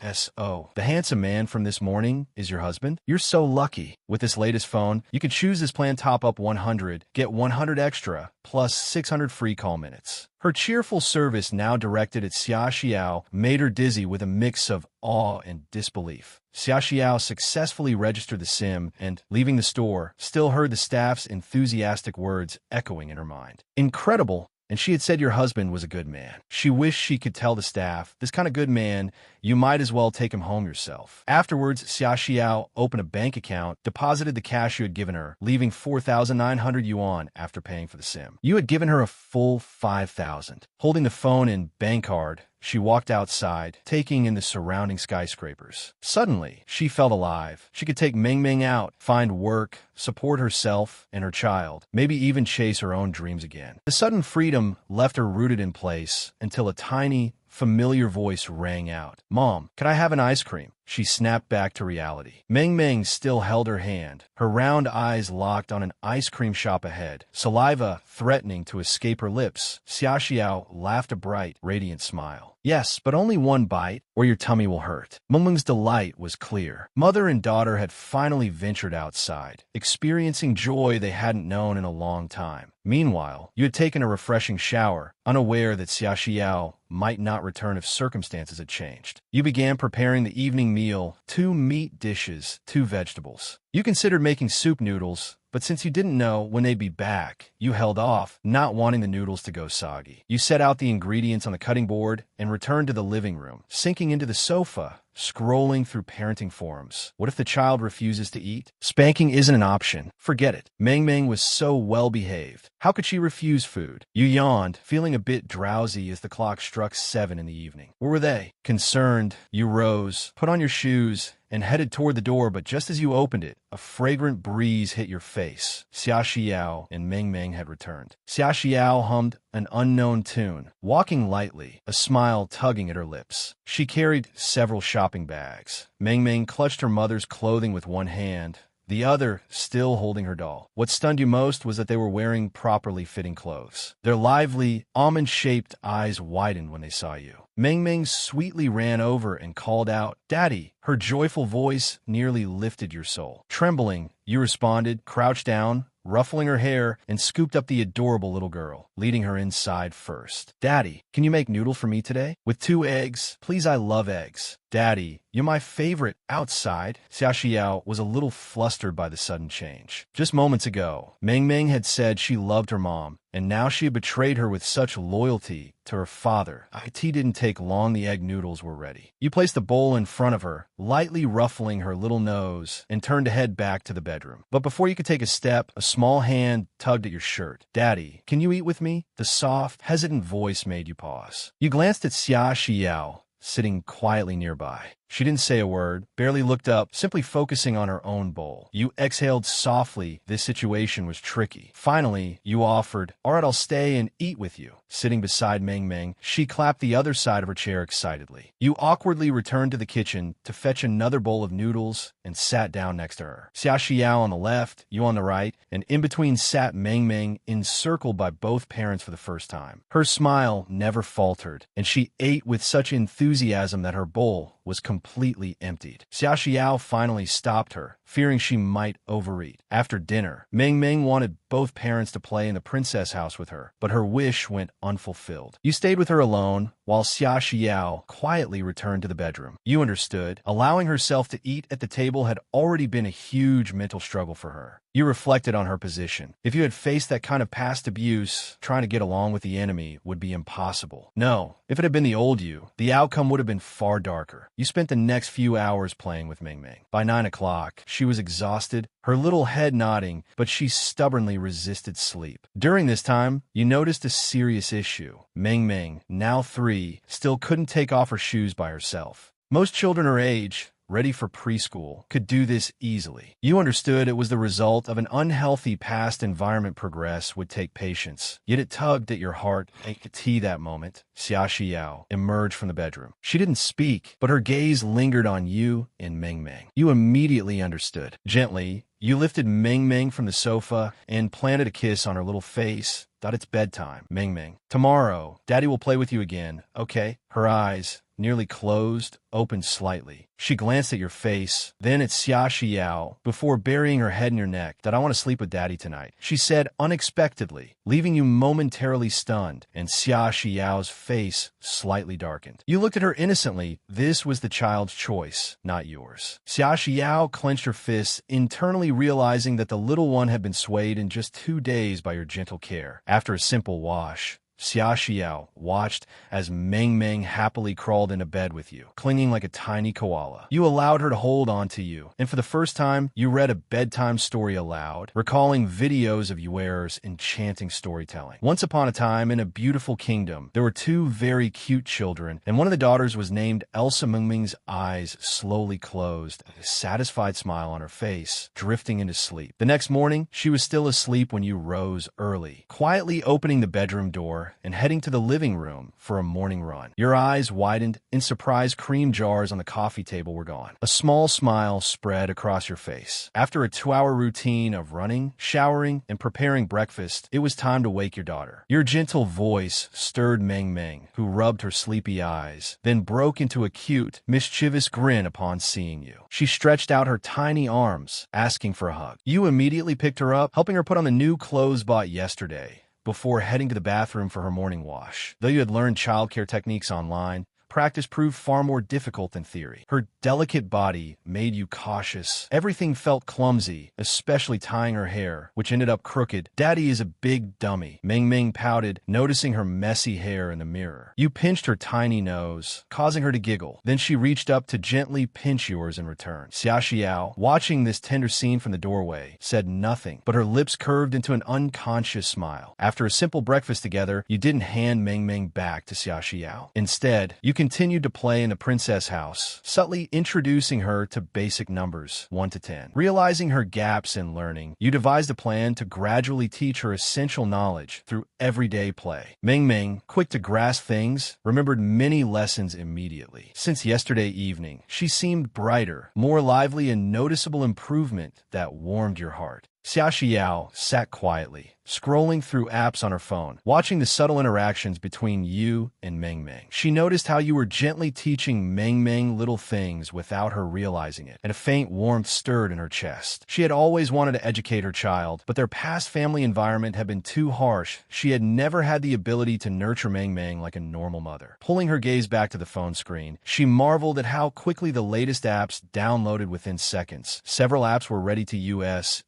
S.O. The handsome man from this morning is your husband? You're so lucky. With this latest phone, you can choose this plan top up 100, get 100 extra, plus 600 free call minutes. Her cheerful service, now directed at Xia Xiao, made her dizzy with a mix of awe and disbelief. Xia Xiao successfully registered the SIM and, leaving the store, still heard the staff's enthusiastic words echoing in her mind. Incredible! And she had said your husband was a good man. She wished she could tell the staff, this kind of good man, you might as well take him home yourself. Afterwards, Xia Xiao opened a bank account, deposited the cash you had given her, leaving 4,900 yuan after paying for the SIM. You had given her a full 5,000. Holding the phone and bank card, she walked outside, taking in the surrounding skyscrapers. Suddenly, she felt alive. She could take Ming Ming out, find work, support herself and her child, maybe even chase her own dreams again. The sudden freedom left her rooted in place until a tiny, familiar voice rang out. Mom, can I have an ice cream? She snapped back to reality. Ming Ming still held her hand, her round eyes locked on an ice cream shop ahead, saliva threatening to escape her lips. Xia Xiao laughed a bright, radiant smile. Yes, but only one bite, or your tummy will hurt. Ming Ming's delight was clear. Mother and daughter had finally ventured outside, experiencing joy they hadn't known in a long time. Meanwhile, you had taken a refreshing shower, unaware that Xia Xiao might not return if circumstances had changed. You began preparing the evening meal, 2 meat dishes, 2 vegetables. You considered making soup noodles, but since you didn't know when they'd be back, you held off, not wanting the noodles to go soggy. You set out the ingredients on the cutting board and returned to the living room, sinking into the sofa, scrolling through parenting forums. What if the child refuses to eat? Spanking isn't an option. Forget it. Meng Meng was so well behaved. How could she refuse food? You yawned, feeling a bit drowsy as the clock struck 7 in the evening. Where were they? Concerned, you rose, put on your shoes, and headed toward the door, but just as you opened it, a fragrant breeze hit your face. Xia Xiao and Meng Meng had returned. Xia Xiao hummed an unknown tune, walking lightly, a smile tugging at her lips. She carried several shopping bags. Meng Meng clutched her mother's clothing with one hand, the other still holding her doll. What stunned you most was that they were wearing properly fitting clothes. Their lively, almond-shaped eyes widened when they saw you. Meng Meng sweetly ran over and called out, "Daddy!" Her joyful voice nearly lifted your soul. Trembling, you responded, crouched down, ruffling her hair, and scooped up the adorable little girl, leading her inside first. "Daddy, can you make noodle for me today? With 2 eggs? Please, I love eggs." "Daddy, you're my favorite outside." Xia Xiao was a little flustered by the sudden change. Just moments ago, Meng Meng had said she loved her mom, and now she had betrayed her with such loyalty to her father. It didn't take long, the egg noodles were ready. You placed the bowl in front of her, lightly ruffling her little nose, and turned to head back to the bedroom. But before you could take a step, a small hand tugged at your shirt. "Daddy, can you eat with me?" The soft, hesitant voice made you pause. You glanced at Xia Xiao, sitting quietly nearby. She didn't say a word, barely looked up, simply focusing on her own bowl. You exhaled softly. This situation was tricky. Finally, you offered, "All right, I'll stay and eat with you." Sitting beside Meng Meng, she clapped the other side of her chair excitedly. You awkwardly returned to the kitchen to fetch another bowl of noodles and sat down next to her. Xia Xiao on the left, you on the right, and in between sat Meng Meng, encircled by both parents for the first time. Her smile never faltered, and she ate with such enthusiasm that her bowl was completely emptied. Xia Xiao finally stopped her, fearing she might overeat. After dinner, Meng Meng wanted both parents to play in the princess house with her, but her wish went unfulfilled. You stayed with her alone, while Xia Xiao quietly returned to the bedroom. You understood. Allowing herself to eat at the table had already been a huge mental struggle for her. You reflected on her position. If you had faced that kind of past abuse, trying to get along with the enemy would be impossible. No, if it had been the old you, the outcome would have been far darker. You spent the next few hours playing with Meng Meng. By 9 o'clock, she was exhausted, her little head nodding, but she stubbornly resisted sleep. During this time, you noticed a serious issue. Meng Meng, now 3, still couldn't take off her shoes by herself. Most children her age, ready for preschool, could do this easily. You understood it was the result of an unhealthy past environment. Progress would take patience. Yet it tugged at your heart. At tea that moment, Xia Xiao emerged from the bedroom. She didn't speak, but her gaze lingered on you and Meng Meng. You immediately understood. Gently, you lifted Meng Meng from the sofa and planted a kiss on her little face. "It's bedtime, Meng Meng. Tomorrow, Daddy will play with you again, okay?" Her eyes, nearly closed, opened slightly. She glanced at your face, then at Xia Xiao, before burying her head in your neck. "I want to sleep with Daddy tonight," she said unexpectedly, leaving you momentarily stunned, and Xia Xiao's face slightly darkened. You looked at her innocently. This was the child's choice, not yours. Xia Xiao clenched her fists, internally realizing that the little one had been swayed in just 2 days by your gentle care. After a simple wash, Xia Xiao watched as Meng Meng happily crawled into bed with you, clinging like a tiny koala. You allowed her to hold on to you, and for the first time, you read a bedtime story aloud, recalling videos of Yuer's enchanting storytelling. Once upon a time, in a beautiful kingdom, there were 2 very cute children, and one of the daughters was named Elsa. Meng Meng's eyes slowly closed, a satisfied smile on her face, drifting into sleep. The next morning, she was still asleep when you rose early, quietly opening the bedroom door and heading to the living room for a morning run. Your eyes widened. In surprise, cream jars on the coffee table were gone. A small smile spread across your face. After a 2-hour routine of running, showering, and preparing breakfast, it was time to wake your daughter. Your gentle voice stirred Meng Meng, who rubbed her sleepy eyes, then broke into a cute, mischievous grin upon seeing you. She stretched out her tiny arms, asking for a hug. You immediately picked her up, helping her put on the new clothes bought yesterday, before heading to the bathroom for her morning wash. Though you had learned childcare techniques online, practice proved far more difficult than theory. Her delicate body made you cautious. Everything felt clumsy, especially tying her hair, which ended up crooked. Daddy is a big dummy. Ming Ming pouted, noticing her messy hair in the mirror. You pinched her tiny nose, causing her to giggle. Then she reached up to gently pinch yours in return. Xia Xiao, watching this tender scene from the doorway, said nothing, but her lips curved into an unconscious smile. After a simple breakfast together, you didn't hand Ming Ming back to Xia Xiao. Instead, you continued to play in the princess house, subtly introducing her to basic numbers, 1 to 10. Realizing her gaps in learning, you devised a plan to gradually teach her essential knowledge through everyday play. Ming Ming, quick to grasp things, remembered many lessons immediately. Since yesterday evening, she seemed brighter, more lively, and noticeable improvement that warmed your heart. Xia Xiao sat quietly, scrolling through apps on her phone, watching the subtle interactions between you and Ming Ming. She noticed how you were gently teaching Ming Ming little things without her realizing it, and a faint warmth stirred in her chest. She had always wanted to educate her child, but their past family environment had been too harsh. She had never had the ability to nurture Ming Ming like a normal mother. Pulling her gaze back to the phone screen, she marveled at how quickly the latest apps downloaded within seconds. Several apps were ready to use.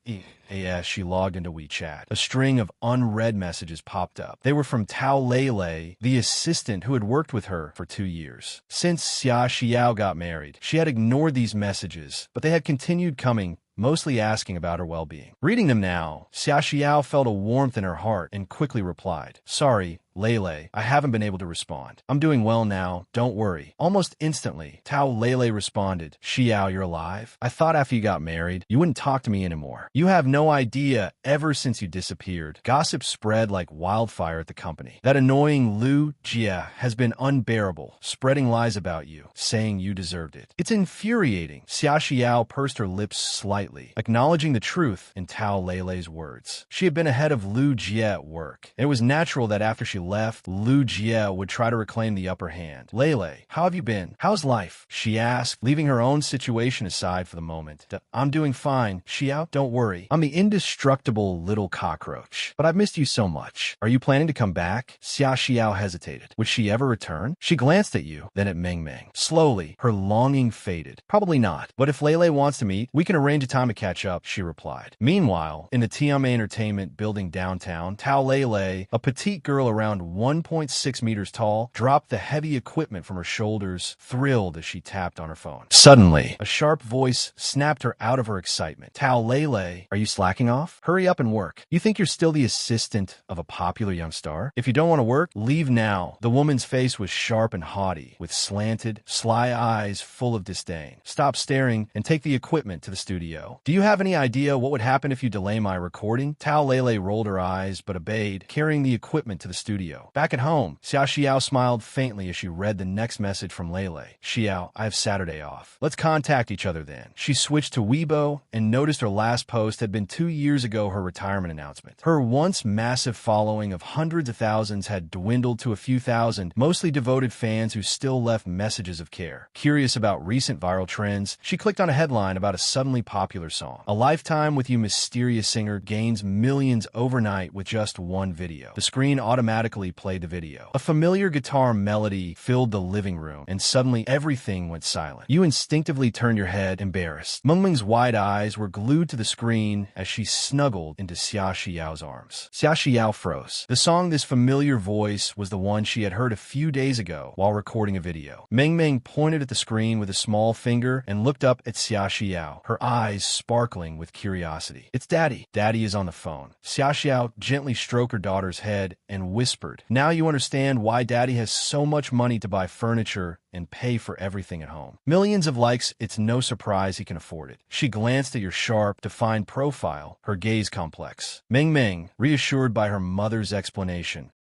As she logged into WeChat, a string of unread messages popped up. They were from Tao Lei, the assistant who had worked with her for 2 years. Since Xia Xiao got married, she had ignored these messages, but they had continued coming, mostly asking about her well-being. Reading them now, Xia Xiao felt a warmth in her heart and quickly replied, "Sorry, Lele, I haven't been able to respond. I'm doing well now, don't worry." Almost instantly, Tao Lele responded, "Xiao, you're alive? I thought after you got married, you wouldn't talk to me anymore. You have no idea, ever since you disappeared, gossip spread like wildfire at the company. That annoying Lu Jia has been unbearable, spreading lies about you, saying you deserved it. It's infuriating." Xia Xiao pursed her lips slightly, acknowledging the truth in Tao Lele's words. She had been ahead of Lu Jia at work. It was natural that after she left, Lu Jia would try to reclaim the upper hand. "Lele, how have you been? How's life?" she asked, leaving her own situation aside for the moment. "I'm doing fine, Xiao, don't worry. I'm the indestructible little cockroach. But I've missed you so much. Are you planning to come back?" Xia Xiao hesitated. Would she ever return? She glanced at you, then at Ming Ming. Slowly, her longing faded. "Probably not. But if Lele wants to meet, we can arrange a time to catch up," she replied. Meanwhile, in the Tiame Entertainment building downtown, Tao Lele, a petite girl around 1.6 meters tall, dropped the heavy equipment from her shoulders, thrilled as she tapped on her phone. Suddenly, a sharp voice snapped her out of her excitement. "Tao Lele, are you slacking off? Hurry up and work. You think you're still the assistant of a popular young star? If you don't want to work, leave now." The woman's face was sharp and haughty, with slanted, sly eyes full of disdain. "Stop staring and take the equipment to the studio. Do you have any idea what would happen if you delay my recording?" Tao Lele rolled her eyes, but obeyed, carrying the equipment to the studio. Back at home, Xia Xiao smiled faintly as she read the next message from Lele. "Xiao, I have Saturday off. Let's contact each other then." She switched to Weibo and noticed her last post had been 2 years ago, her retirement announcement. Her once massive following of hundreds of thousands had dwindled to a few thousand, mostly devoted fans who still left messages of care. Curious about recent viral trends, she clicked on a headline about a suddenly popular song. "A Lifetime with You Mysterious Singer gains millions overnight with just one video." The screen automatically played the video. A familiar guitar melody filled the living room, and suddenly everything went silent. You instinctively turned your head, embarrassed. Ming Ming's wide eyes were glued to the screen as she snuggled into Xia Xiao's arms. Xia Xiao froze. The song, this familiar voice, was the one she had heard a few days ago while recording a video. Ming Ming pointed at the screen with a small finger and looked up at Xia Xiao, her eyes sparkling with curiosity. "It's Daddy." Daddy is on the phone. Xia Xiao gently stroked her daughter's head and whispered, "Now you understand why Daddy has so much money to buy furniture and pay for everything at home. Millions of likes, it's no surprise he can afford it." She glanced at your sharp, defined profile, her gaze complex. Ming Ming, reassured by her mother's explanation,